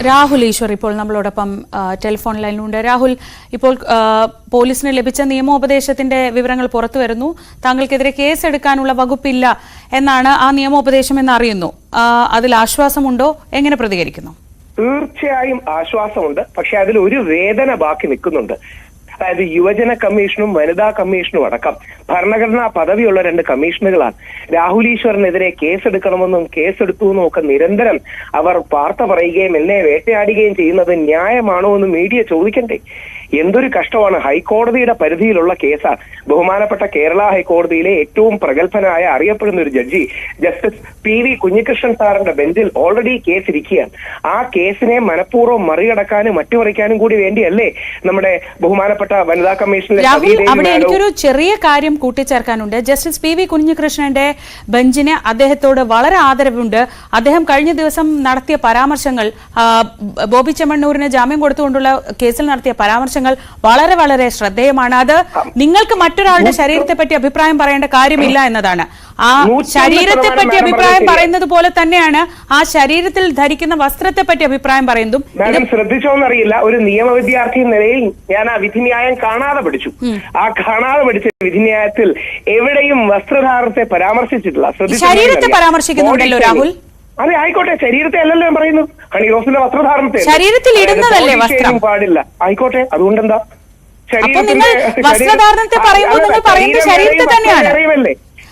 രാഹുൽ ഈശ്വർ ഇപ്പോൾ നമ്മളോടൊപ്പം ടെലിഫോൺ ലൈനിലുണ്ട്. രാഹുൽ, ഇപ്പോൾ പോലീസിന് ലഭിച്ച നിയമോപദേശത്തിന്റെ വിവരങ്ങൾ പുറത്തു വരുന്നു. താങ്കൾക്കെതിരെ കേസെടുക്കാനുള്ള വകുപ്പില്ല എന്നാണ് ആ നിയമോപദേശം എന്ന് അറിയുന്നു. അതിൽ ആശ്വാസമുണ്ടോ? എങ്ങനെ പ്രതികരിക്കുന്നു? തീർച്ചയായും ആശ്വാസമുണ്ട്. പക്ഷെ അതിൽ ഒരു വേദന ബാക്കി നിൽക്കുന്നുണ്ട്. അതായത് യുവജന കമ്മീഷനും വനിതാ കമ്മീഷനും അടക്കം ഭരണഘടനാ പദവിയുള്ള 2 കമ്മീഷനുകളാണ്. രാഹുൽ ഈശ്വറിനെതിരെ കേസെടുക്കണമെന്നും കേസെടുത്തു എന്നും ഒക്കെ നിരന്തരം അവർ വാർത്ത പറയുകയും എന്നെ വേട്ടയാടുകയും ചെയ്യുന്നത് ന്യായമാണോ എന്ന് മീഡിയ ചോദിക്കണ്ടേ? എന്തൊരു കഷ്ടമാണ്. ഹൈക്കോടതിയുടെ പരിധിയിലുള്ള കേസാണ്. ബഹുമാനപ്പെട്ട കേരള ഹൈക്കോടതിയിലെ ഏറ്റവും പ്രഗത്ഭനായ അറിയപ്പെടുന്ന ഒരു ജഡ്ജി ജസ്റ്റിസ് PV കുഞ്ഞികൃഷ്ണൻ സാറിന്റെ ബെഞ്ചിൽ ഓൾറെഡി കേസ് ഇരിക്കുകയാണ്. ആ കേസിനെ മനഃപൂർവ്വം മറികടക്കാനും മറ്റുമറിക്കാനും കൂടി വേണ്ടിയല്ലേ നമ്മുടെ ബഹുമാനപ്പെട്ട വനിതാ കമ്മീഷനിലെ അവിടെ എനിക്കൊരു ചെറിയ കാര്യം കൂട്ടിച്ചേർക്കാനുണ്ട്. ജസ്റ്റിസ് PV കുഞ്ഞികൃഷ്ണന്റെ ബെഞ്ചിന് അദ്ദേഹത്തോട് വളരെ ആദരവുണ്ട്. അദ്ദേഹം കഴിഞ്ഞ ദിവസം നടത്തിയ പരാമർശങ്ങൾ, ബോബി ചെമ്മണ്ണൂരിന് ജാമ്യം കൊടുത്തുകൊണ്ടുള്ള കേസിൽ നടത്തിയ പരാമർശങ്ങൾ വളരെ വളരെ ശ്രദ്ധേയമാണ്. അത് നിങ്ങൾക്ക് മറ്റൊരാളുടെ ശരീരത്തെ പറ്റി അഭിപ്രായം പറയേണ്ട കാര്യമില്ല എന്നതാണ്. ആ ശരീരത്തെ പറ്റി അഭിപ്രായം പറയുന്നത് പോലെ തന്നെയാണ് ആ ശരീരത്തിൽ ധരിക്കുന്ന വസ്ത്രത്തെ പറ്റി അഭിപ്രായം പറയുന്നതും. ശ്രദ്ധിച്ചോന്നറിയില്ല, ഒരു നിയമ വിദ്യാർത്ഥി എന്ന നിലയിൽ ഞാൻ ആ വിധിന്യായം കാണാതെ പഠിച്ചു. ആ കാണാതെ പഠിച്ച വിധിന്യായത്തിൽ എവിടെയും വസ്ത്രധാരണത്തെ പരാമർശിച്ചിട്ടില്ല. ശരീരത്തെ പരാമർശിക്കുന്നുണ്ടല്ലോ രാഹുൽ. അതെ, ആയിക്കോട്ടെ, ശരീരത്തെ അല്ലല്ലോ ഞാൻ പറയുന്നു. ഹണി റോസിന്റെ വസ്ത്രധാരണത്തെ ശരീരത്തിൽ ഇടുന്നതല്ലേ വസ്ത്രം? പാടില്ല. ആയിക്കോട്ടെ, അതുകൊണ്ടെന്താ? വസ്ത്രധാരണത്തെ പറയുമ്പോൾ നിങ്ങൾ പറയുന്നത് ശരീരത്തെ തന്നെയാണ്.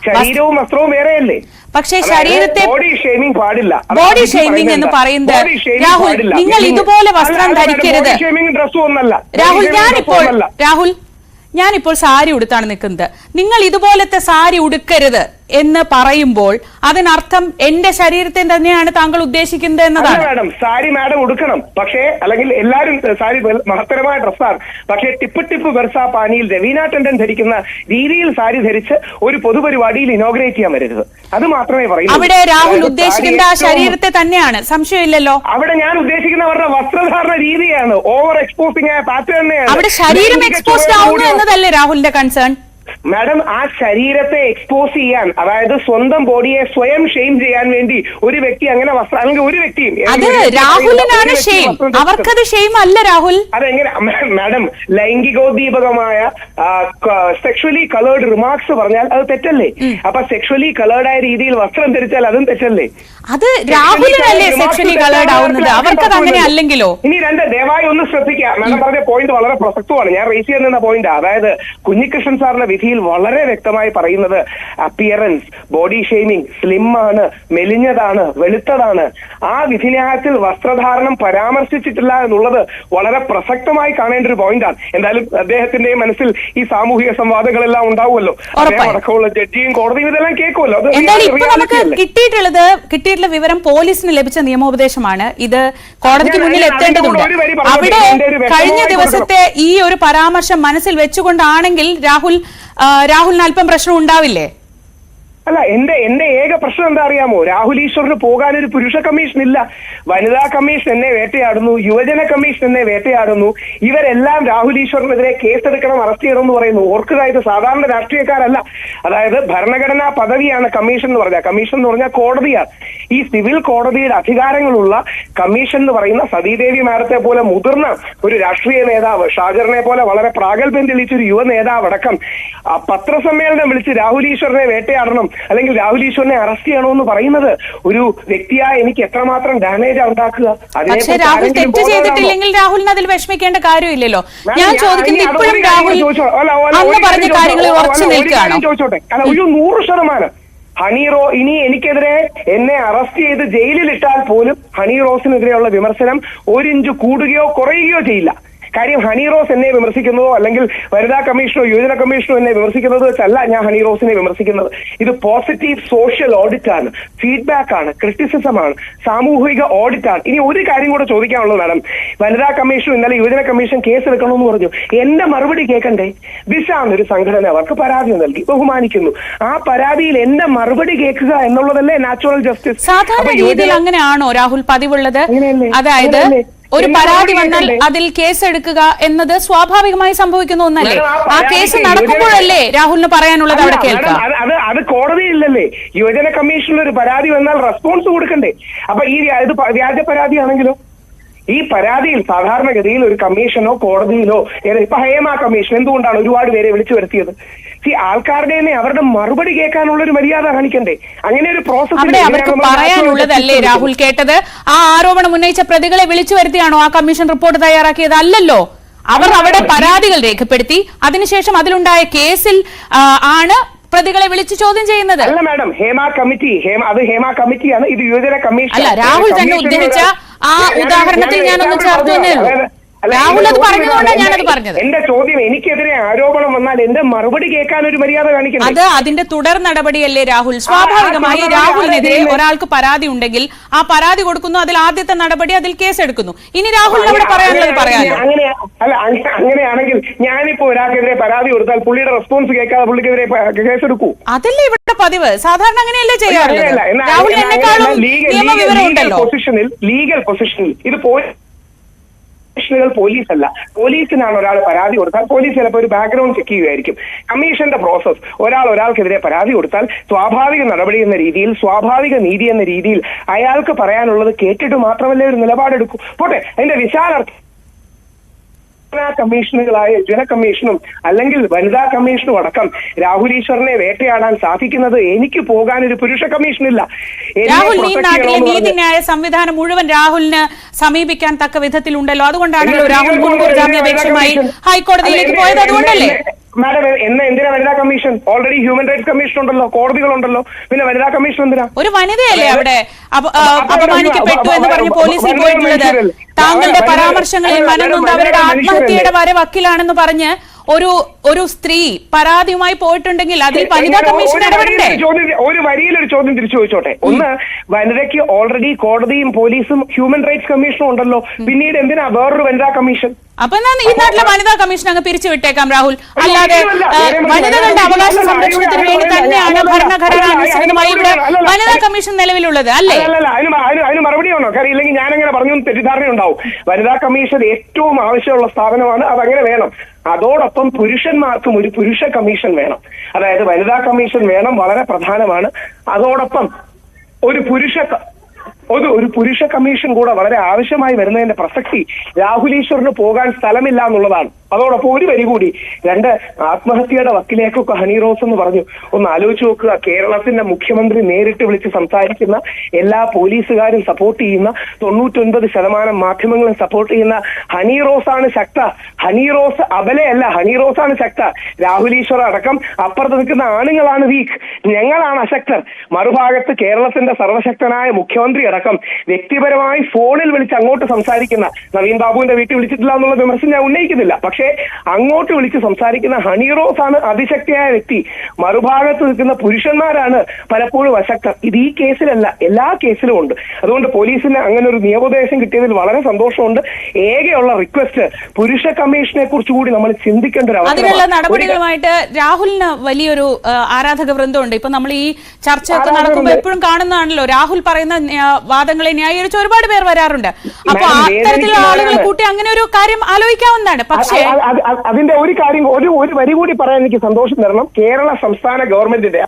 ശരീരവും വസ്ത്രവും വേറെയല്ലേ? പക്ഷേ ശരീരത്തെ ബോഡി ഷെയ്മിംഗ് പാടില്ല. ബോഡി ഷെയ്മിംഗ് എന്ന് പറയുന്നത് രാഹുൽ, നിങ്ങൾ ഇതുപോലെ വസ്ത്രം ധരിക്കരുത്. ഡ്രസ്സും ഒന്നല്ല രാഹുൽ, ഞാനിപ്പോൾ സാരി ഉടുത്താണ് നിൽക്കുന്നത്. നിങ്ങൾ ഇതുപോലത്തെ സാരി ഉടുക്കരുത് എന്ന് പറയുമ്പോൾ അതിനർത്ഥം എന്റെ ശരീരത്തെ തന്നെയാണ് താങ്കൾ ഉദ്ദേശിക്കുന്നത് എന്നതാണ്. മാഡം, സാരി മാഡം ഉടുക്കണം, പക്ഷേ അല്ലെങ്കിൽ എല്ലാവരും സാരി മഹത്തരമായ ഡ്രസ്സാണ്. പക്ഷേ ടിപ്പ് ബെർസാ പാനിയിൽ രവീന ടണ്ടൻ ധരിക്കുന്ന രീതിയിൽ സാരി ധരിച്ച് ഒരു പൊതുപരിപാടിയിൽ ഇനോഗ്രേറ്റ് ചെയ്യാൻ വരരുത്. അത് മാത്രമേ പറയൂ. അവിടെ രാഹുൽ ഉദ്ദേശിക്കേണ്ട ആ ശരീരത്തെ തന്നെയാണ്, സംശയമില്ലല്ലോ. അവിടെ ഞാൻ ഉദ്ദേശിക്കുന്നവരുടെ വസ്ത്രധാരണ രീതിയാണ്, ഓവർ എക്സ്പോസിംഗ് ആയ പാറ്റേണിനെയാണ്. അവിടെ ശരീരം എക്സ്പോസ്ഡ് ആവുന്നു എന്നതല്ലേ രാഹുലിന്റെ കൺസേൺ? മാഡം, ആ ശരീരത്തെ എക്സ്പോസ് ചെയ്യാൻ, അതായത് സ്വന്തം ബോഡിയെ സ്വയം ഷെയിം ചെയ്യാൻ വേണ്ടി ഒരു വ്യക്തി അങ്ങനെ അല്ലെങ്കിൽ ഒരു വ്യക്തിയും രാഹുലിനാണ് ഷെയിം, അവർക്കത് ഷെയിം അല്ല രാഹുൽ. അതെങ്ങനെ മാഡം? ലൈംഗികോദ്ദീപകമായ സെക്ഷുവലി കളേർഡ് റിമാർക്സ് പറഞ്ഞാൽ അത് തെറ്റല്ലേ? അപ്പൊ സെക്ഷുവലി കളേർഡ് ആയ രീതിയിൽ വസ്ത്രം ധരിച്ചാൽ അതും തെറ്റല്ലേ? അത് രാഹുലിനല്ലേ സെക്ഷുവലി കളേർഡ് ആവുന്നത്, അവർക്കത് അങ്ങനെ അല്ലെങ്കിലോ? ഇനി ദയവായി ഒന്ന് ശ്രദ്ധിക്കുക. മാഡം പറഞ്ഞ പോയിന്റ് വളരെ പ്രസക്തമാണ്. ഞാൻ റേസ് ചെയ്യുന്ന പോയിന്റ്, അതായത് കുഞ്ഞികൃഷ്ണൻ സാറിന്റെ വിധിയിൽ വളരെ വ്യക്തമായി പറയുന്നത് അപ്പിയറൻസ്, ബോഡി ഷെയ്മിംഗ്, സ്ലിം ആണ്, മെലിഞ്ഞതാണ്, വെളുത്തതാണ്. ആ വിധിന്യായത്തിൽ വസ്ത്രധാരണം പരാമർശിച്ചിട്ടില്ല എന്നുള്ളത് വളരെ പ്രസക്തമായി കാണേണ്ട ഒരു പോയിന്റാണ്. എന്തായാലും അദ്ദേഹത്തിന്റെ മനസ്സിൽ ഈ സാമൂഹിക സംവാദങ്ങളെല്ലാം ഉണ്ടാവുമല്ലോ, അടക്കമുള്ള ജഡ്ജിയും കോടതിയും ഇതെല്ലാം കേൾക്കുമല്ലോ. കിട്ടിയിട്ടുള്ള വിവരം പോലീസിന് ലഭിച്ച നിയമോപദേശമാണ്. ഇത് കോടതിക്ക് മുന്നിൽ എത്തേണ്ടതുണ്ട്. അവിടെ കഴിഞ്ഞ ദിവസത്തെ ഈ ഒരു പരാമർശം മനസ്സിൽ വെച്ചുകൊണ്ടാണെങ്കിൽ രാഹുലിന് അല്പം പ്രശ്നം ഉണ്ടാവില്ലേ? അല്ല, എന്റെ ഏക പ്രശ്നം എന്താ അറിയാമോ? രാഹുൽ ഈശ്വറിന് പോകാൻ ഒരു പുരുഷ കമ്മീഷൻ ഇല്ല. വനിതാ കമ്മീഷൻ എന്നെ വേട്ടയാടുന്നു, യുവജന കമ്മീഷൻ എന്നെ വേട്ടയാടുന്നു. ഇവരെല്ലാം രാഹുൽ ഈശ്വറിനെതിരെ കേസെടുക്കണം, അറസ്റ്റ് ചെയ്യണം എന്ന് പറയുന്നു. ഓർക്കുക, ഇത് സാധാരണ രാഷ്ട്രീയക്കാരല്ല. അതായത് ഭരണഘടനാ പദവിയാണ് കമ്മീഷൻ എന്ന് പറഞ്ഞാൽ. കമ്മീഷൻ എന്ന് പറഞ്ഞാൽ കോടതിയാണ്. ഈ സിവിൽ കോടതിയുടെ അധികാരങ്ങളുള്ള കമ്മീഷൻ എന്ന് പറയുന്ന സതീദേവി മാഡത്തെ പോലെ മുതിർന്ന ഒരു രാഷ്ട്രീയ നേതാവ്, ഷാജറിനെ പോലെ വളരെ പ്രാഗൽഭ്യം തെളിയിച്ചൊരു യുവ നേതാവ് അടക്കം പത്രസമ്മേളനം വിളിച്ച് രാഹുൽ ഈശ്വറിനെ വേട്ടയാടണം അല്ലെങ്കിൽ രാഹുൽ ഈശ്വറിനെ അറസ്റ്റ് ചെയ്യണമെന്ന് പറയുന്നത് ഒരു വ്യക്തിയായ എനിക്ക് എത്രമാത്രം ഡാമേജ് ഉണ്ടാക്കുക. പക്ഷേ രാഹുൽ തെറ്റ് ചെയ്തിട്ടില്ലെങ്കിൽ രാഹുലിന് അതിൽ വിഷമിക്കേണ്ട കാര്യമില്ലല്ലോ. ഞാൻ ചോദിക്കുന്നത് ഇപ്പോഴും രാഹുൽ അന്ന് പറഞ്ഞ കാര്യങ്ങളിൽ ഉറച്ചു നിൽക്കുകയാണോ? ചോദിച്ചോട്ടെ. അല്ല, ഒരു 100% ഹണി ഇനി എനിക്കെതിരെ എന്നെ അറസ്റ്റ് ചെയ്ത് ജയിലിലിട്ടാൽ പോലും ഹണി റോസിനെതിരെയുള്ള വിമർശനം 1 ഇഞ്ച് കൂടുകയോ കുറയുകയോ ചെയ്യില്ല. കാര്യം ഹണി റോസ് എന്നെ വിമർശിക്കുന്നതോ അല്ലെങ്കിൽ വനിതാ കമ്മീഷനോ യുവജന കമ്മീഷനോ എന്നെ വിമർശിക്കുന്നത് വെച്ചല്ല ഞാൻ ഹണി റോസിനെ വിമർശിക്കുന്നത്. ഇത് പോസിറ്റീവ് സോഷ്യൽ ഓഡിറ്റ് ആണ്, ഫീഡ്ബാക്ക് ആണ്, ക്രിറ്റിസിസം ആണ്, സാമൂഹിക ഓഡിറ്റ് ആണ്. ഇനി ഒരു കാര്യം കൂടെ ചോദിക്കാനുള്ളത് മാഡം, വനിതാ കമ്മീഷനും ഇന്നലെ യുവജന കമ്മീഷൻ കേസ് എടുക്കണമെന്ന് പറഞ്ഞു. എന്റെ മറുപടി കേൾക്കണ്ടേ? ദിശ എന്നൊരു സംഘടന അവർക്ക് പരാതി നൽകി, ബഹുമാനിക്കുന്നു. ആ പരാതിയിൽ എന്റെ മറുപടി കേൾക്കുക എന്നുള്ളതല്ലേ നാച്ചുറൽ ജസ്റ്റിസ്. സാധാരണ രീതിയിൽ അങ്ങനെയാണോ രാഹുൽ പതിവുള്ളത്? അതായത് ഒരു പരാതി വന്നാൽ അതിൽ കേസെടുക്കുക എന്നത് സ്വാഭാവികമായി സംഭവിക്കുന്ന ഒന്നല്ലേ? ആ കേസ് നടക്കുമ്പോഴല്ലേ രാഹുലിന് പറയാനുള്ളത് അവിടെ കേൾക്കാം. അത് കോടതിയില്ലല്ലേ? യുവജന കമ്മീഷനിൽ ഒരു പരാതി വന്നാൽ റെസ്പോൺസ് കൊടുക്കണ്ടേ? അപ്പൊ ഈ വ്യാജ പരാതിയാണെങ്കിലോ ഈ പരാതിയിൽ സാധാരണഗതിയിൽ ഒരു കമ്മീഷനോ കോടതിയിലോ ഇപ്പൊ ഹേമ കമ്മീഷൻ എന്തുകൊണ്ടാണ് ഒരുപാട് പേരെ വിളിച്ചു വരുത്തിയത്? ആൾക്കാരുടെ തന്നെ അവരുടെ മറുപടി കേൾക്കാനുള്ള ഒരു മര്യാദ കാണിക്കണ്ടേ? അങ്ങനെ ഒരു അവിടെ അവർക്ക് പറയാനുള്ളതല്ലേ രാഹുൽ കേട്ടത്? ആ ആരോപണം ഉന്നയിച്ച പ്രതികളെ വിളിച്ചു വരുത്തിയാണോ ആ കമ്മീഷൻ റിപ്പോർട്ട് തയ്യാറാക്കിയത്? അല്ലല്ലോ. അവർ അവിടെ പരാതികൾ രേഖപ്പെടുത്തി അതിനുശേഷം അതിലുണ്ടായ കേസിൽ ആണ് പ്രതികളെ വിളിച്ച് ചോദ്യം ചെയ്യുന്നത്. അല്ല മാഡം, ഹേമ കമ്മിറ്റിയാണ് ഇത്. യുവജന കമ്മീഷൻ അല്ല, രാഹുൽ തന്നെ ഉദ്ധരിച്ച ആ ഉദാഹരണത്തിൽ ഞാനൊന്ന് ചേർത്തു എന്നേ ഉള്ളൂ. രാഹുൽ അത് പറഞ്ഞതുകൊണ്ടാണ് ഞാനത് പറഞ്ഞത്. എന്റെ ചോദ്യം, എനിക്കെതിരെ ആരോപണം വന്നാൽ എന്റെ മറുപടി കേൾക്കാൻ ഒരു മര്യാദ കാണിക്കണം. അത് അതിന്റെ തുടർ നടപടിയല്ലേ രാഹുൽ? സ്വാഭാവികമായി രാഹുലിനെതിരെ ഒരാൾക്ക് പരാതി ഉണ്ടെങ്കിൽ ആ പരാതി കൊടുക്കുന്നു, അതിൽ ആദ്യത്തെ നടപടി അതിൽ കേസെടുക്കുന്നു. ഇനി രാഹുലിന് അവിടെ പറയാനുള്ളത് പറയാമോ? അങ്ങനെയാണെങ്കിൽ ഞാനിപ്പോ ഒരാൾക്കെതിരെ പരാതി കൊടുത്താൽ പുള്ളിയുടെ റെസ്പോൺസ് കേൾക്കാതെ പുള്ളിക്കെതിരെ കേസെടുക്കൂ. അതല്ലേ ഇവിടെ പതിവ്? സാധാരണ അങ്ങനെയല്ലേ ചെയ്യാറുള്ളത്? രാഹുൽ എന്നെക്കാളും നിയമവിവരം ഉണ്ടല്ലോ. ലീഗൽ പൊസിഷനിൽ ഇത് പോലീസല്ല. പോലീസിനാണ് ഒരാൾ പരാതി കൊടുത്താൽ പോലീസ് ചിലപ്പോൾ ഒരു ബാക്ക്ഗ്രൗണ്ട് ചെക്ക് ചെയ്യുമായിരിക്കും. കമ്മീഷന്റെ പ്രോസസ് ഒരാൾക്കെതിരെ പരാതി കൊടുത്താൽ സ്വാഭാവിക നടപടി എന്ന രീതിയിൽ, സ്വാഭാവിക നീതി എന്ന രീതിയിൽ അയാൾക്ക് പറയാനുള്ളത് കേട്ടിട്ട് മാത്രമല്ലേ ഒരു നിലപാടെടുക്കൂ. പോട്ടെ, അതിന്റെ വിശാലർത്ഥം കമ്മീഷനുകളായ യുവജന കമ്മീഷനും അല്ലെങ്കിൽ വനിതാ കമ്മീഷനും അടക്കം രാഹുൽ ഈശ്വറിനെ വേട്ടയാടാൻ സാധിക്കുന്നത് എനിക്ക് പോകാൻ ഒരു പുരുഷ കമ്മീഷനില്ല. രാഹുൽ, ഈ നാട്ടിലെ നീതിന്യായ സംവിധാനം മുഴുവൻ രാഹുലിന് സമീപിക്കാൻ തക്ക വിധത്തിലുണ്ടല്ലോ. അതുകൊണ്ടാണല്ലോ രാഹുൽ മുൻകൂർ ജാമ്യാപേക്ഷയുമായി ഹൈക്കോടതിയിലേക്ക് പോയത്. അതുകൊണ്ടല്ലേ മാഡം എന്തിനാ വനിതാ commission? Already human rights commission ഉണ്ടല്ലോ, കോടതികളുണ്ടല്ലോ. പിന്നെ വനിതാ കമ്മീഷൻ എന്തിനാ? ഒരു വനിതയല്ലേ അവിടെ അപമാനിക്കപ്പെട്ടു എന്ന് പറഞ്ഞ് പോലീസിൽ പോയിട്ടുള്ളത്? താങ്കളുടെ പരാമർശങ്ങളിൽ മനംനൊന്ത് അവരുടെ ആത്മഹത്യയുടെ വരെ വക്കീലാണെന്ന് പറഞ്ഞ് ഒരു സ്ത്രീ പരാതിയുമായി പോയിട്ടുണ്ടെങ്കിൽ അതിൽ വനിതാ കമ്മീഷൻ ഇടപെടണ്ടേ? ഒരു വരിയിലൊരു ചോദ്യം തിരിച്ചു ചോദിച്ചോട്ടെ. ഒന്ന്, വനിതയ്ക്ക് ഓൾറെഡി കോടതിയും പോലീസും ഹ്യൂമൻ റൈറ്റ്സ് കമ്മീഷനും ഉണ്ടല്ലോ. പിന്നീട് എന്തിനാ വേറൊരു വനിതാ കമ്മീഷൻ? അപ്പൊ ഈ നാട്ടിലെ വനിതാ കമ്മീഷൻ അങ്ങ് പിരിച്ചു വിട്ടേക്കാം രാഹുൽ. അല്ലാതെ വനിതകളുടെ അവകാശ സംരക്ഷണത്തിന് വേണ്ടി തന്നെയാണ് ഭരണഘടനാനുസൃതമായി ഇവിടെ വനിതാ കമ്മീഷൻ നിലവിലുള്ളത്, അല്ലേ? അതിന് മറുപടി ആണോ? കാര്യം ഇല്ലെങ്കിൽ ഞാനങ്ങനെ പറഞ്ഞു തെറ്റിദ്ധാരണയുണ്ടാവും. വനിതാ കമ്മീഷൻ ഏറ്റവും ആവശ്യമുള്ള സ്ഥാപനമാണ്, അതങ്ങനെ വേണം. അതോടൊപ്പം പുരുഷന്മാർക്കും ഒരു പുരുഷ കമ്മീഷൻ വേണം. അതായത് വനിതാ കമ്മീഷൻ വേണം, വളരെ പ്രധാനമാണ്. അതോടൊപ്പം ഒരു പുരുഷ കമ്മീഷൻ കൂടെ വളരെ ആവശ്യമായി വരുന്നതിന്റെ പ്രസക്തി രാഹുൽ ഈശ്വറിന് പോകാൻ സ്ഥലമില്ല എന്നുള്ളതാണ്. അതോടൊപ്പം ഒരു വരി കൂടി, 2 ആത്മഹത്യയുടെ വക്കിലേക്കൊക്കെ ഹണി റോസ് എന്ന് പറഞ്ഞു. ഒന്ന് ആലോചിച്ച് നോക്കുക. കേരളത്തിന്റെ മുഖ്യമന്ത്രി നേരിട്ട് വിളിച്ച് സംസാരിക്കുന്ന, എല്ലാ പോലീസുകാരും സപ്പോർട്ട് ചെയ്യുന്ന, 99% മാധ്യമങ്ങളും സപ്പോർട്ട് ചെയ്യുന്ന ഹണി റോസ് ആണ് ശക്ത. ഹണി റോസ് അബലയല്ല, ഹണി റോസ് ആണ് ശക്ത. രാഹുൽ ഈശ്വർ അടക്കം അപ്പുറത്ത് നിൽക്കുന്ന ആണുങ്ങളാണ് വീക്ക്, ഞങ്ങളാണ് അശക്തർ. മറുഭാഗത്ത് കേരളത്തിന്റെ സർവശക്തനായ മുഖ്യമന്ത്രി അടക്കം വ്യക്തിപരമായി ഫോണിൽ വിളിച്ച് അങ്ങോട്ട് സംസാരിക്കുന്ന, നവീൻ ബാബുവിന്റെ വീട്ടിൽ വിളിച്ചിട്ടില്ല എന്നുള്ള വിമർശനം ഞാൻ ഉന്നയിക്കുന്നില്ല, പക്ഷേ അങ്ങോട്ട് വിളിച്ച് സംസാരിക്കുന്ന ഹണി റോസ് ആണ് അതിശക്തിയായ വ്യക്തി. മറുഭാഗത്ത് നിൽക്കുന്ന പുരുഷന്മാരാണ് പലപ്പോഴും അശക്തർ. ഇത് ഈ കേസിലല്ല, എല്ലാ കേസിലും ഉണ്ട്. അതുകൊണ്ട് പോലീസിന് അങ്ങനെ ഒരു നിയമോപദേശം കിട്ടിയതിൽ വളരെ സന്തോഷമുണ്ട്. ഏകയുള്ള റിക്വസ്റ്റ്, പുരുഷ കമ്മീഷനെ കുറിച്ച് കൂടി നമ്മൾ ചിന്തിക്കേണ്ട ഒരു അതിനുള്ള നടപടികളുമായിട്ട് രാഹുലിന് വലിയൊരു ആരാധക വൃന്ദമുണ്ട്. ഇപ്പൊ നമ്മൾ ഈ ചർച്ചയൊക്കെ നടക്കുമ്പോൾ എപ്പോഴും കാണുന്നതാണല്ലോ, രാഹുൽ പറയുന്ന വാദങ്ങളെ ന്യായീകരിച്ച് ഒരുപാട് പേർ വരാറുണ്ട്. അപ്പൊ അത്തരത്തിലുള്ള ആളുകളെ കൂട്ടി അങ്ങനെ ഒരു കാര്യം ആലോചിക്കാവുന്നതാണ്. പക്ഷേ അതിന്റെ ഒരു കാര്യം, ഒരു വരി കൂടി പറയാൻ എനിക്ക് സന്തോഷം തരണം. കേരള സംസ്ഥാന ഗവൺമെന്റിന്റെ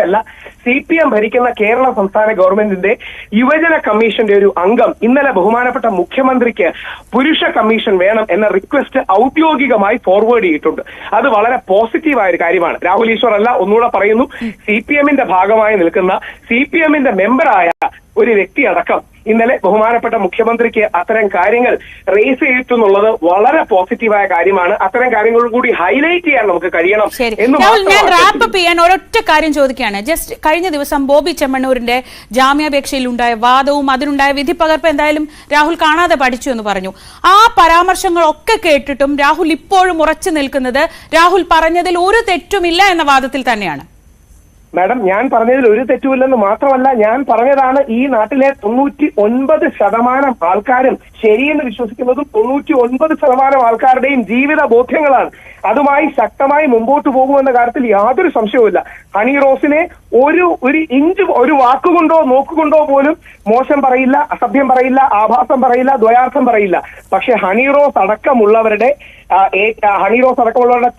അല്ല, CPM ഭരിക്കുന്ന കേരള സംസ്ഥാന ഗവൺമെന്റിന്റെ യുവജന കമ്മീഷന്റെ ഒരു അംഗം ഇന്നലെ ബഹുമാനപ്പെട്ട മുഖ്യമന്ത്രിക്ക് പുരുഷ കമ്മീഷൻ വേണം എന്ന റിക്വസ്റ്റ് ഔദ്യോഗികമായി ഫോർവേഡ് ചെയ്തിട്ടുണ്ട്. അത് വളരെ പോസിറ്റീവായ ഒരു കാര്യമാണ്. രാഹുൽ ഈശ്വർ അല്ല, ഒന്നുകൂടെ പറയുന്നു, CPMന്റെ ഭാഗമായി നിൽക്കുന്ന, CPMന്റെ മെമ്പറായ ഒരു വ്യക്തി അടക്കം ഇന്നലെ ബഹുമാനപ്പെട്ട മുഖ്യമന്ത്രിക്ക് അത്തരം കാര്യങ്ങൾ റേസ് ചെയ്തിട്ടുള്ളത് വളരെ പോസിറ്റീവായ കാര്യമാണ്. അത്തരം കാര്യങ്ങൾ കൂടി ഹൈലൈറ്റ് ചെയ്യാൻ നമുക്ക് കഴിയണം എന്ന് ഞാൻ റാപ്പ് ചെയ്യാൻ ഒരൊറ്റ കാര്യം ചോദിക്കുകയാണ്. ജസ്റ്റ് കഴിഞ്ഞ ദിവസം ബോബി ചെമ്മണ്ണൂരിന്റെ ജാമ്യാപേക്ഷയിൽ ഉണ്ടായ വാദവും അതിനുണ്ടായ വിധിപ്പകർപ്പ് എന്തായാലും രാഹുൽ കാണാതെ പഠിച്ചു എന്ന് പറഞ്ഞു. ആ പരാമർശങ്ങളൊക്കെ കേട്ടിട്ടും രാഹുൽ ഇപ്പോഴും ഉറച്ചു നിൽക്കുന്നത് രാഹുൽ പറഞ്ഞതിൽ ഒരു തെറ്റുമില്ല എന്ന വാദത്തിൽ തന്നെയാണ്. മാഡം, ഞാൻ പറഞ്ഞതിൽ ഒരു തെറ്റുമില്ലെന്ന് മാത്രമല്ല, ഞാൻ പറഞ്ഞതാണ് ഈ നാട്ടിലെ 99% ആൾക്കാരും ശരിയെന്ന് വിശ്വസിക്കുന്നതും 99% ആൾക്കാരുടെയും ജീവിത ബോധ്യങ്ങളാണ്. അതുമായി ശക്തമായി മുമ്പോട്ട് പോകുമെന്ന കാര്യത്തിൽ യാതൊരു സംശയവുമില്ല. ഹണി റോസിനെ ഒരു ഇഞ്ച്, ഒരു വാക്കുകൊണ്ടോ നോക്കുകൊണ്ടോ പോലും മോശം പറയില്ല, അസഭ്യം പറയില്ല, ആഭാസം പറയില്ല, ദ്വയാർത്ഥം പറയില്ല. പക്ഷെ ഹണി റോസ് അടക്കമുള്ളവരുടെ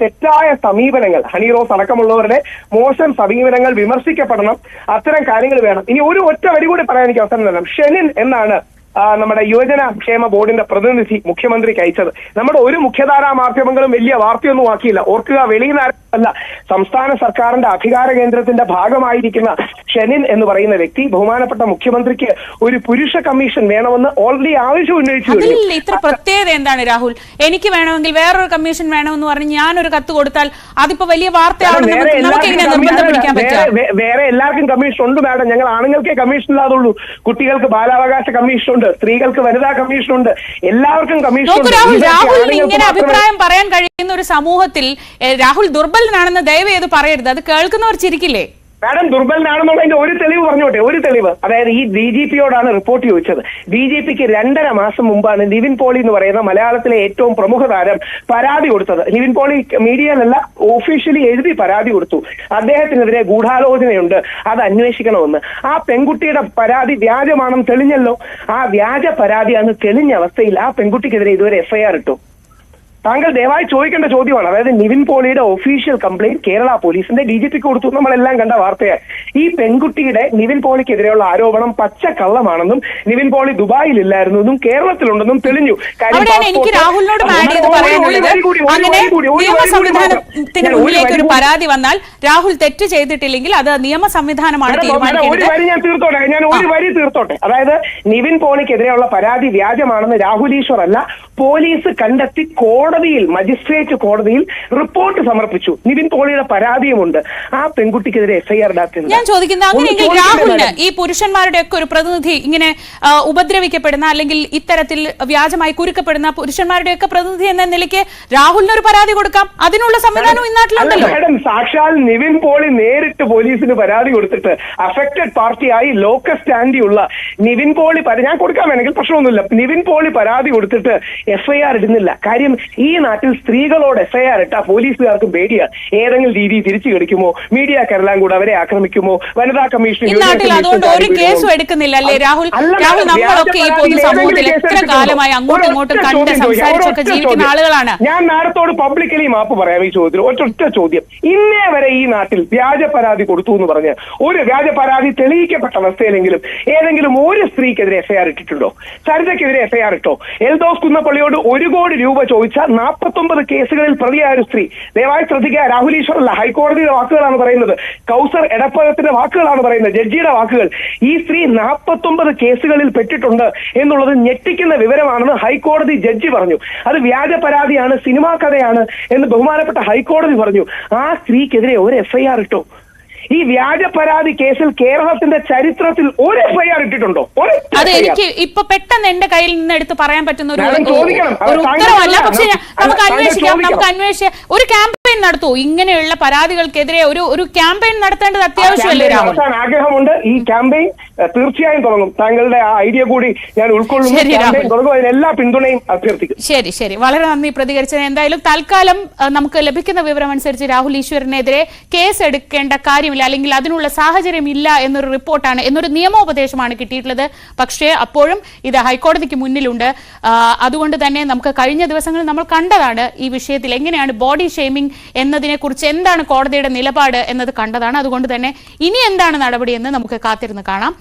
തെറ്റായ സമീപനങ്ങൾ, ഹണി റോസ് അടക്കമുള്ളവരുടെ മോശം സമീപനങ്ങൾ വിമർശിക്കപ്പെടണം. അത്തരം കാര്യങ്ങൾ വേണം. ഇനി ഒറ്റ വരി കൂടി പറയാൻ എനിക്ക് അവസരം തരണം. ഷെനിൻ എന്നാണ് നമ്മുടെ യുവജന ക്ഷേമ ബോർഡിന്റെ പ്രതിനിധി മുഖ്യമന്ത്രിക്ക് അയച്ചത്. നമ്മുടെ ഒരു മുഖ്യധാരാ മാധ്യമങ്ങളും വലിയ വാർത്തയൊന്നും ആക്കിയില്ല. ഓർക്കുക, വെളിയുന്നല്ല, സംസ്ഥാന സർക്കാരിന്റെ അധികാര കേന്ദ്രത്തിന്റെ ഭാഗമായിരിക്കുന്ന ഷെനിൻ എന്ന് പറയുന്ന വ്യക്തി ബഹുമാനപ്പെട്ട മുഖ്യമന്ത്രിക്ക് ഒരു പുരുഷ കമ്മീഷൻ വേണമെന്ന് ഓൾറെഡി ആവശ്യം ഉന്നയിച്ചു. ഇത്ര പ്രത്യേകത എന്താണ് രാഹുൽ? എനിക്ക് വേണമെങ്കിൽ വേറൊരു കമ്മീഷൻ വേണമെന്ന് പറഞ്ഞ് ഞാനൊരു കത്ത് കൊടുത്താൽ അതിപ്പോ വലിയ വാർത്തയാവണം. വേറെ എല്ലാവർക്കും കമ്മീഷൻ ഉണ്ട് മാഡം. ഞങ്ങൾ ആണുങ്ങൾക്കേ കമ്മീഷൻ ഇല്ലാതുള്ളൂ. കുട്ടികൾക്ക് ബാലാവകാശ കമ്മീഷൻ ഉണ്ട്, സ്ത്രീകൾക്ക് വനിതാ കമ്മീഷൻ ഉണ്ട്, എല്ലാവർക്കും കമ്മീഷൻ ഉണ്ട്. രാഹുൽ ഇങ്ങനെ അഭിപ്രായം പറയാൻ കഴിയുന്ന ഒരു സമൂഹത്തിൽ രാഹുൽ ദുർബലനാണെന്ന് ദയവ് ചെയ്ത് പറയരുത്. അത് കേൾക്കുന്നവർ ചിരിക്കില്ലേ? മാഡം ദുർബലനാണെന്നുള്ളതിന്റെ ഒരു തെളിവ് പറഞ്ഞോട്ടെ, ഒരു തെളിവ്. അതായത് ഈ DGPയോടാണ് റിപ്പോർട്ട് ചോദിച്ചത്. DGPക്ക് 2.5 മാസം മുമ്പാണ് നിവിൻ പോളി എന്ന് പറയുന്ന മലയാളത്തിലെ ഏറ്റവും പ്രമുഖ താരം പരാതി കൊടുത്തത്. നിവിൻ പോളി മീഡിയയിലല്ല, ഒഫീഷ്യലി എഴുതി പരാതി കൊടുത്തു. അദ്ദേഹത്തിനെതിരെ ഗൂഢാലോചനയുണ്ട്, അത് അന്വേഷിക്കണമെന്ന്. ആ പെൺകുട്ടിയുടെ പരാതി വ്യാജമാണെന്ന് തെളിഞ്ഞല്ലോ. ആ വ്യാജ പരാതിയാണ് തെളിഞ്ഞ അവസ്ഥയിൽ ആ പെൺകുട്ടിക്കെതിരെ ഇതുവരെ FIR ഇട്ടു. താങ്കൾ ദയവായി ചോദിക്കേണ്ട ചോദ്യമാണ്. അതായത് നിവിൻ പോളിയുടെ ഒഫീഷ്യൽ കംപ്ലയിന്റ് കേരള പോലീസിന്റെ DGPക്ക് കൊടുത്തു. നമ്മളെല്ലാം കണ്ട വാർത്തയാണ്. ഈ പെൺകുട്ടിയുടെ നിവിൻ പോളിക്കെതിരെയുള്ള ആരോപണം പച്ചക്കള്ളമാണെന്നും നിവിൻ പോളി ദുബായിലില്ലായിരുന്നു എന്നും കേരളത്തിലുണ്ടെന്നും തെളിഞ്ഞു. എനിക്ക് രാഹുലിനോട് നിയമ സംവിധാനത്തിന് മുന്നിലേക്ക് ഒരു പരാതി വന്നാൽ രാഹുൽ തെറ്റ് ചെയ്തിട്ടില്ലെങ്കിൽ അത് നിയമ സംവിധാനമാണ് തീരുമാനിക്കുന്നത്. ഒരു വരി ഞാൻ തീർത്തോട്ടെ. അതായത് നിവിൻ പോളിക്കെതിരെയുള്ള പരാതി വ്യാജമാണെന്ന് രാഹുൽ ഈശ്വർ അല്ല, പോലീസ് കണ്ടെത്തി മജിസ്ട്രേറ്റ് കോടതിയിൽ റിപ്പോർട്ട് സമർപ്പിച്ചു. നിവിൻ പോളിയുടെ പരാതിയുമുണ്ട്. ആ പെൺകുട്ടിക്കെതിരെ FIR ഇടാത്തത്. ഞാൻ ചോദിക്കുന്നത്, അങ്ങനെയെങ്കിൽ രാഹുലിന് ഈ പുരുഷന്മാരുടെ ഒക്കെ ഒരു പ്രതിനിധി, ഇങ്ങനെ ഉപദ്രവിക്കപ്പെടുന്ന അല്ലെങ്കിൽ ഇത്തരത്തിൽ വ്യാജമായി കുരുക്കപ്പെടുന്ന പുരുഷന്മാരുടെ ഒക്കെ പ്രതിനിധി എന്ന നിലയ്ക്ക് രാഹുലിന് ഒരു പരാതി കൊടുക്കാം. അതിനുള്ള സംവിധാനം ഇന്നാട്ടിലുണ്ടല്ലോ. മാഡം, സാക്ഷാൽ നിവിൻ പോളി നേരിട്ട് പോലീസിന് പരാതി കൊടുത്തിട്ട് അഫക്റ്റഡ് പാർട്ടിയായി ലോക്കൽ സ്റ്റാൻഡിയുള്ള നിവിൻ പോളി ഞാൻ കൊടുക്കാൻ വേണമെങ്കിൽ പ്രശ്നമൊന്നുമില്ല. നിവിൻ പോളി പരാതി കൊടുത്തിട്ട് FIR ഇടുന്നില്ല. കാര്യം ഈ നാട്ടിൽ സ്ത്രീകളോട് FIR ഇട്ടാ പോലീസുകാർക്കും പേടിയാണ്. ഏതെങ്കിലും രീതി തിരിച്ചു കളിക്കുമോ, മീഡിയക്കാരെല്ലാം കൂടെ അവരെ ആക്രമിക്കുമോ, വനിതാ കമ്മീഷൻ അതുകൊണ്ട് ഒരു കേസും എടുക്കുന്നില്ല അല്ലേ രാഹുൽ? നമ്മളൊക്കെ ഈ പൊതുസമൂഹത്തിൽ എത്ര കാലമായി അങ്ങോട്ടും ഇങ്ങോട്ടും കണ്ട് സംസാരിച്ചൊക്കെ ജീവിക്കുന്ന ആളുകളാണ്. ഞാൻ മാഡത്തോട് പബ്ലിക്കലി മാപ്പ് പറയാം ഈ ചോദ്യത്തിൽ. ഒറ്റ ചോദ്യം. ഇന്നേ വരെ ഈ നാട്ടിൽ വ്യാജ പരാതി കൊടുത്തു എന്ന് പറഞ്ഞ് ഒരു വ്യാജ പരാതി തെളിയിക്കപ്പെട്ട അവസ്ഥയിലെങ്കിലും ഏതെങ്കിലും ഒരു സ്ത്രീക്കെതിരെ FIR ഇട്ടിട്ടുണ്ടോ? സരിതയ്ക്കെതിരെ FIR ഇട്ടോ? എൽദോസ് കുന്നപ്പള്ളിയോട് 1 കോടി രൂപ ചോദിച്ച 49 കേസുകളിൽ പ്രതിയായ ഒരു സ്ത്രീ. ദയവായി ശ്രദ്ധിക്കുക, രാഹുൽ ഈശ്വർ അല്ല, ഹൈക്കോടതിയുടെ വാക്കുകളാണ് പറയുന്നത്. കൗസർ എടപ്പകത്തിന്റെ വാക്കുകളാണ് പറയുന്നത്, ജഡ്ജിയുടെ വാക്കുകൾ. ഈ സ്ത്രീ 49 കേസുകളിൽ പെട്ടിട്ടുണ്ട് എന്നുള്ളത് ഞെട്ടിക്കുന്ന വിവരമാണെന്ന് ഹൈക്കോടതി ജഡ്ജി പറഞ്ഞു. അത് വ്യാജ പരാതിയാണ്, സിനിമാ കഥയാണ് എന്ന് ബഹുമാനപ്പെട്ട ഹൈക്കോടതി പറഞ്ഞു. ആ സ്ത്രീക്കെതിരെ ഒരു FIR ഇട്ടോ? ഈ വ്യാജ പരാതി കേസിൽ കേരളത്തിന്റെ ചരിത്രത്തിൽ ഒരു FIR ഇട്ടിട്ടുണ്ടോ? അത് എനിക്ക് ഇപ്പൊ പെട്ടെന്ന് എന്റെ കയ്യിൽ നിന്ന് എടുത്ത് പറയാൻ പറ്റുന്ന ഒരു ഉത്തരവല്ല. പക്ഷെ നമുക്ക് അന്വേഷിക്കാം. ഒരു ക്യാമ്പയിൻ നടത്തൂ. ഇങ്ങനെയുള്ള പരാതികൾക്കെതിരെ ഒരു ക്യാമ്പയിൻ നടത്തേണ്ടത് അത്യാവശ്യമല്ലേ രാഹുൽ? ആഗ്രഹമുണ്ട്. ഈ ക്യാമ്പയിൻ തീർച്ചയായും തുടങ്ങും. താങ്കളുടെ ആ ഐഡിയ കൂടി ഞാൻ ഉൾക്കൊള്ളുന്നു. തുടങ്ങും, എല്ലാ പിന്തുണയും അഭ്യർത്ഥിക്കും. ശരി, വളരെ നന്ദി പ്രതികരിച്ചത്. എന്തായാലും തൽക്കാലം നമുക്ക് ലഭിക്കുന്ന വിവരം അനുസരിച്ച് രാഹുൽ ഈശ്വറിനെതിരെ കേസ് എടുക്കേണ്ട കാര്യമില്ല, അല്ലെങ്കിൽ അതിനുള്ള സാഹചര്യം ഇല്ല എന്നൊരു റിപ്പോർട്ടാണ്, എന്നൊരു നിയമോപദേശമാണ് കിട്ടിയിട്ടുള്ളത്. പക്ഷേ അപ്പോഴും ഇത് ഹൈക്കോടതിക്ക് മുന്നിലുണ്ട്. അതുകൊണ്ട് തന്നെ നമുക്ക് കഴിഞ്ഞ ദിവസങ്ങളിൽ നമ്മൾ കണ്ടതാണ് ഈ വിഷയത്തിൽ എങ്ങനെയാണ് ബോഡി ഷെയ്മിംഗ് എന്നതിനെ കുറിച്ച് എന്താണ് കോടതിയുടെ നിലപാട് എന്നത് കണ്ടതാണ്. അതുകൊണ്ട് തന്നെ ഇനി എന്താണ് നടപടി എന്ന് നമുക്ക് കാത്തിരുന്ന് കാണാം.